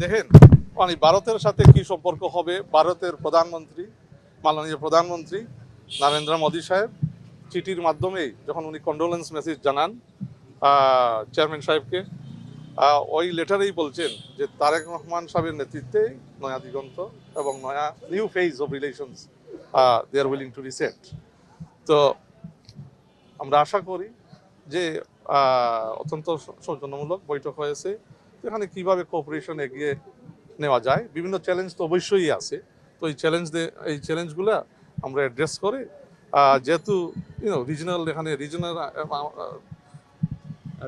দেখেন মানে ভারতের সাথে কি সম্পর্ক হবে, ভারতের প্রধানমন্ত্রী মাননীয় প্রধানমন্ত্রী নরেন্দ্র মোদী সাহেব চিঠির মাধ্যমে যখন উনি কন্ডোলেন্স মেসেজ জানান চেয়ারম্যান সাহেবকে, ওই লেটারেই বলছেন যে তারেক রহমান সাহেবের নেতৃত্বে নয়া দিগন্ত এবং নয়া new phase of relations they are willing to reset. তো আমরা আশা করি যে অত্যন্ত সৌজন্যমূলক বৈঠক হয়েছে। এখানে কিভাবে কোঅপারেশন এগিয়ে নেওয়া যায়, বিভিন্ন চ্যালেঞ্জ তো অবশ্যই আছে। তো এই চ্যালেঞ্জগুলো আমরা অ্যাড্রেস করে যেহেতু রিজনাল এখানে রিজনাল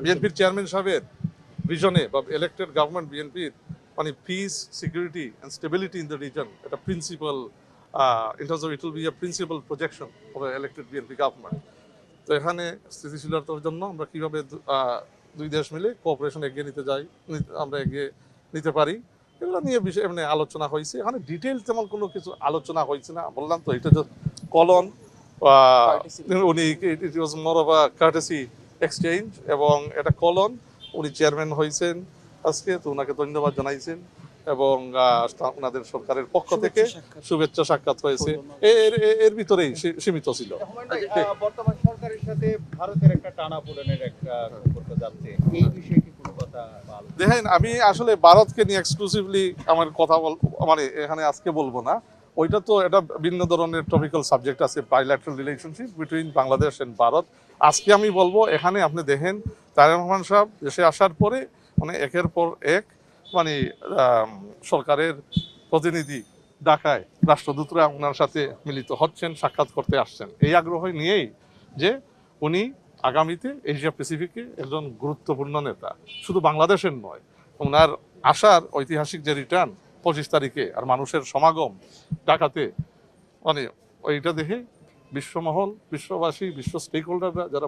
বিএনপির চেয়ারম্যান সাহেবের ভিশনে বা ইলেক্টেড গভর্নমেন্ট বিএনপির মানে peace security and stability in the region এটা principal in terms of it will be a principal projection of elected BNP government. তো এখানে স্থিতিশীলতার জন্য আমরা কীভাবে দুই দেশ মিলে কোঅপারেশন এগিয়ে আমরা এগিয়ে নিতে পারি এগুলো নিয়ে বিষয় এমনি আলোচনা হয়েছে। এখানে ডিটেইল তেমন কোনো কিছু আলোচনা হয়েছে না, বললাম তো এটা যে কলন উনি it was more of a courtesy exchange এবং এটা কলন উনি চেয়ারম্যান হয়েছেন আজকে, তো ওনাকে ধন্যবাদ জানাইছেন এবং ওনাদের সরকারের পক্ষ থেকে শুভেচ্ছা সাক্ষাৎ হয়েছে, এর ভিতরেই সীমিত ছিল। বর্তমান সরকারের সাথে ভারতের একটা টানাপোড়েনের একটা সম্পর্ক যাচ্ছে, এই বিষয়ে কি কোনো কথা দেখেন আমি আসলে ভারতকে নিয়ে এক্সক্লুসিভলি আমার কথা মানে এখানে আজকে বলবো না, ওইটা তো এটা ভিন্ন ধরনের টপিক্যাল সাবজেক্ট আছে, bilateral relationship between Bangladesh and Bharat. আজকে আমি বলবো এখানে আপনি দেখেন তারেক রহমান সাহেব দেশে আসার পরে মানে একের পর এক মানে সরকারের প্রতিনিধি ঢাকায় রাষ্ট্রদূতরা ওনার সাথে মিলিত হচ্ছেন, সাক্ষাৎ করতে আসছেন, এই আগ্রহ নিয়েই যে উনি আগামীতে এশিয়া প্যাসিফিকে একজন গুরুত্বপূর্ণ নেতা, শুধু বাংলাদেশের নয়। ওনার আসার ঐতিহাসিক যে রিটার্ন 25 তারিখে আর মানুষের সমাগম ঢাকাতে মানে ওইটা দেখে বিশ্বমহল, বিশ্ববাসী, বিশ্ব স্টেক হোল্ডাররা যারা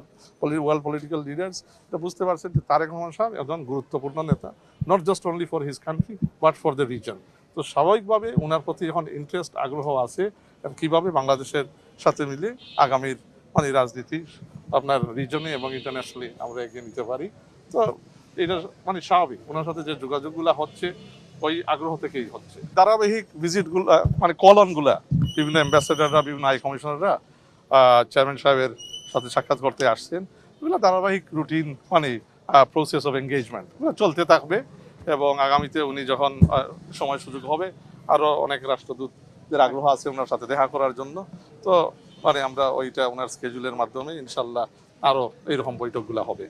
ওয়ার্ল্ড পলিটিক্যাল লিডার্স এটা বুঝতে পারছেন যে তারেক রহমান সাহেব একজন গুরুত্বপূর্ণ নেতা, not just only for his country but for the reason. তো স্বাভাবিকভাবে ওনার প্রতি এখন ইন্টারেস্ট আগ্রহ আছে কীভাবে বাংলাদেশের সাথে মিলে আগামীর মানে রাজনীতি আপনার রিজনে এবং ইন্টারন্যাশনালি আমরা এগিয়ে নিতে পারি। তো এটা মানে স্বাভাবিক, ওনার সাথে যে যোগাযোগগুলো হচ্ছে ওই আগ্রহ থেকেই হচ্ছে। ধারাবাহিক ভিজিটগুলো মানে কলনগুলা বিভিন্ন অ্যাম্বাসেডাররা, বিভিন্ন হাই কমিশনাররা চেয়ারম্যান সাহেবের সাথে সাক্ষাৎ করতে আসছেন, এগুলো ধারাবাহিক রুটিন মানে প্রসেস অফ এঙ্গেজমেন্ট চলতে থাকবে এবং আগামীতে উনি যখন সময় সুযোগ হবে আরও অনেক রাষ্ট্রদূতদের আগ্রহ আছে ওনার সাথে দেখা করার জন্য। তো মানে আমরা ওইটা ওনার স্কেজুলের মাধ্যমে ইনশাল্লাহ আরও এইরকম বৈঠকগুলো হবে।